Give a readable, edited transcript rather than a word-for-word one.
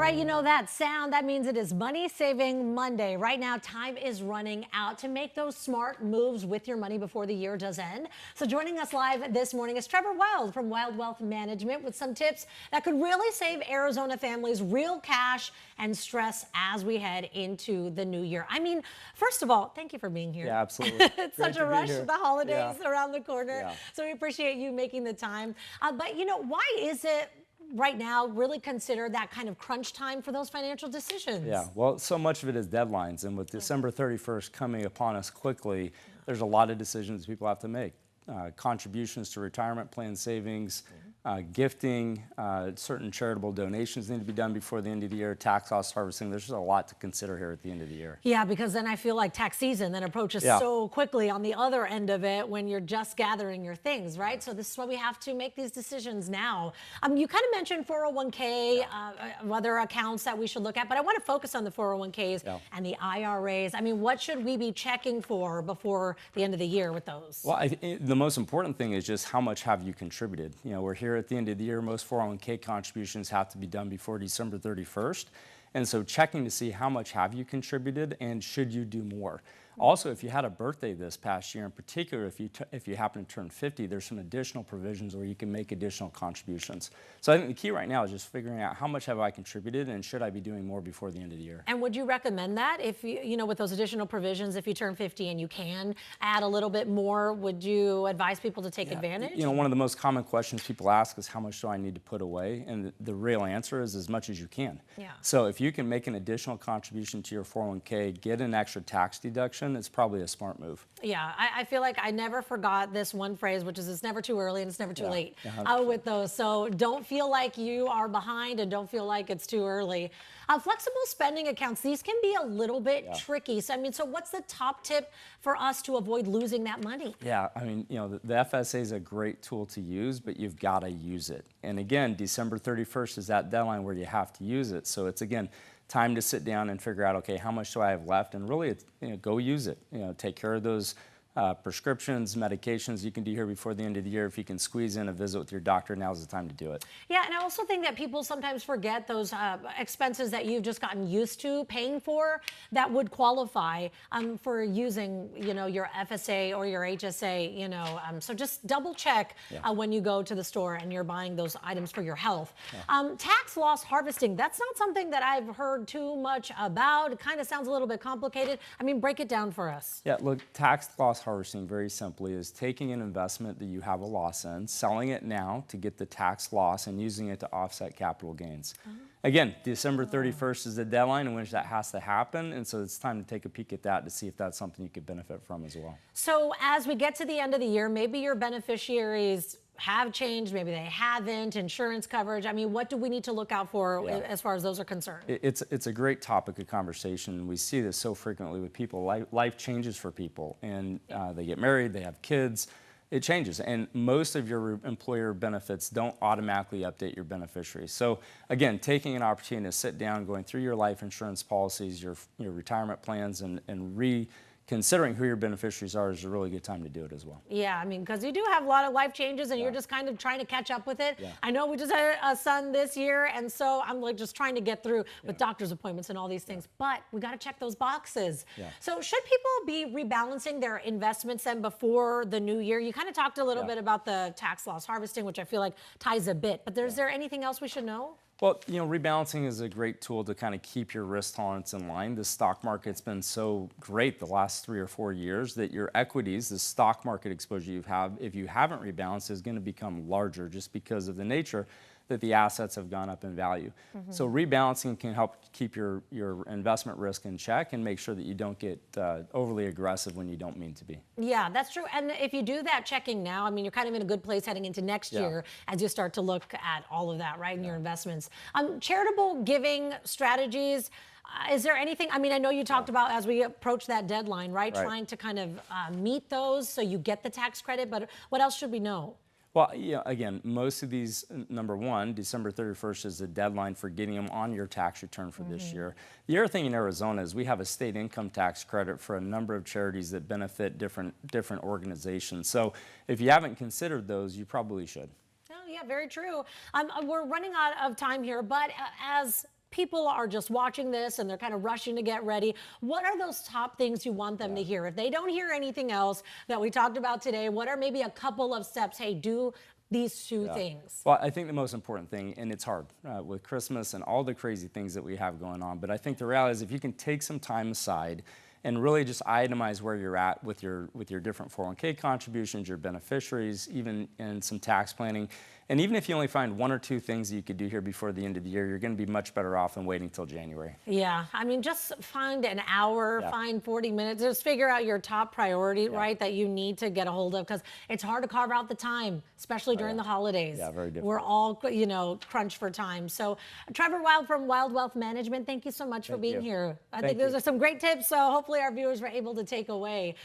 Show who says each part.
Speaker 1: right, you know that sound. That means it is Money Saving Monday. Right now, time is running out to make those smart moves with your money before the year does end. So joining us live this morning is Trevor Wild from Wild Wealth Management with some tips that could really save Arizona families real cash and stress as we head into the new year. I mean, first of all, thank you for being here.
Speaker 2: Yeah, absolutely.
Speaker 1: It's such a rush. The holidays around the corner.
Speaker 2: Yeah.
Speaker 1: So we appreciate you making the time. But you know, why is it right now really consider that kind of crunch time for those financial decisions?
Speaker 2: Yeah, well, so much of it is deadlines, and with December 31st coming upon us quickly, there's a lot of decisions people have to make. Contributions to retirement plan savings, gifting, certain charitable donations need to be done before the end of the year, tax loss harvesting. There's just a lot to consider here at the end of the year.
Speaker 1: Yeah, because then I feel like tax season then approaches so quickly on the other end of it when you're just gathering your things, right? So this is why we have to make these decisions now. You kind of mentioned 401k, other accounts that we should look at, but I want to focus on the 401ks and the IRAs. I mean, what should we be checking for before the end of the year with those?
Speaker 2: Well, the most important thing is just how much have you contributed. You know, we're here at the end of the year. Most 401k contributions have to be done before December 31st. And so checking to see how much have you contributed and should you do more. Also, if you had a birthday this past year, in particular, if you happen to turn 50, there's some additional provisions where you can make additional contributions. So I think the key right now is just figuring out how much have I contributed and should I be doing more before the end of the year.
Speaker 1: And would you recommend that if you know, with those additional provisions, if you turn 50 and you can add a little bit more, would you advise people to take advantage?
Speaker 2: You know, one of the most common questions people ask is how much do I need to put away? And the real answer is as much as you can.
Speaker 1: Yeah.
Speaker 2: So if you can make an additional contribution to your 401k, get an extra tax deduction, it's probably a smart move.
Speaker 1: Yeah, I feel like I never forgot this one phrase, which is it's never too early and it's never too late with those. So don't feel like you are behind and don't feel like it's too early. Flexible spending accounts, these can be a little bit tricky. So, I mean, so what's the top tip for us to avoid losing that money?
Speaker 2: Yeah, I mean, you know, the FSA is a great tool to use, but you've got to use it. And again, December 31st is that deadline where you have to use it. So it's, again, time to sit down and figure out, okay, how much do I have left? And really, it's, you know, go use it. You know, take care of those prescriptions, medications you can do here before the end of the year. If you can squeeze in a visit with your doctor, now's the time to do it.
Speaker 1: Yeah, and I also think that people sometimes forget those expenses that you've just gotten used to paying for that would qualify for using, you know, your FSA or your HSA, you know. So just double check when you go to the store and you're buying those items for your health. Tax loss harvesting, that's not something that I've heard too much about. It kind of sounds a little bit complicated. I mean, break it down for us.
Speaker 2: Yeah, look, tax loss harvesting very simply is taking an investment that you have a loss in, selling it now to get the tax loss and using it to offset capital gains. Again, December 31st is the deadline in which that has to happen, and so it's time to take a peek at that to see if that's something you could benefit from as well.
Speaker 1: So as we get to the end of the year, maybe your beneficiaries have changed, maybe they haven't, insurance coverage. I mean, what do we need to look out for as far as those are concerned?
Speaker 2: It's a great topic of conversation. We see this so frequently with people. Life changes for people, and they get married, they have kids. It changes, and most of your employer benefits don't automatically update your beneficiaries. So again, taking an opportunity to sit down, going through your life insurance policies, your retirement plans, and considering who your beneficiaries are is a really good time to do it as well.
Speaker 1: Yeah, I mean, because you do have a lot of life changes and you're just kind of trying to catch up with it. I know we just had a son this year, and so I'm like just trying to get through with doctor's appointments and all these things, but we got to check those boxes. So should people be rebalancing their investments then before the new year? You kind of talked a little bit about the tax loss harvesting, which I feel like ties a bit, but is there anything else we should know?
Speaker 2: Well, you know, rebalancing is a great tool to kind of keep your risk tolerance in line. The stock market's been so great the last 3 or 4 years that your equities, the stock market exposure you have, if you haven't rebalanced, is going to become larger just because of the nature that the assets have gone up in value. So rebalancing can help keep your investment risk in check and make sure that you don't get overly aggressive when you don't mean to be.
Speaker 1: Yeah, that's true. And if you do that checking now, I mean, you're kind of in a good place heading into next year as you start to look at all of that, right, in your investments. Charitable giving strategies, is there anything, I mean, I know you talked about as we approach that deadline, right, trying to kind of meet those so you get the tax credit, but what else should we know?
Speaker 2: Well, yeah, again, most of these, number one, December 31st is the deadline for getting them on your tax return for this year. The other thing in Arizona is we have a state income tax credit for a number of charities that benefit different organizations. So if you haven't considered those, you probably should.
Speaker 1: Oh, yeah, very true. We're running out of time here, but as people are just watching this and they're kind of rushing to get ready, what are those top things you want them to hear? If they don't hear anything else that we talked about today, what are maybe a couple of steps? Hey, do these two things.
Speaker 2: Well, I think the most important thing, and it's hard with Christmas and all the crazy things that we have going on, but I think the reality is if you can take some time aside and really just itemize where you're at with your different 401k contributions, your beneficiaries, even in some tax planning. And even if you only find one or two things that you could do here before the end of the year, you're going to be much better off than waiting till January.
Speaker 1: Yeah, I mean, just find an hour, find 40 minutes, just figure out your top priority, right, that you need to get a hold of, because it's hard to carve out the time, especially during the holidays.
Speaker 2: Yeah, very difficult.
Speaker 1: We're all, you know, crunched for time. So Trevor Wild from Wild Wealth Management, thank you so much for being here. I think those are some great tips, so hopefully our viewers were able to take away.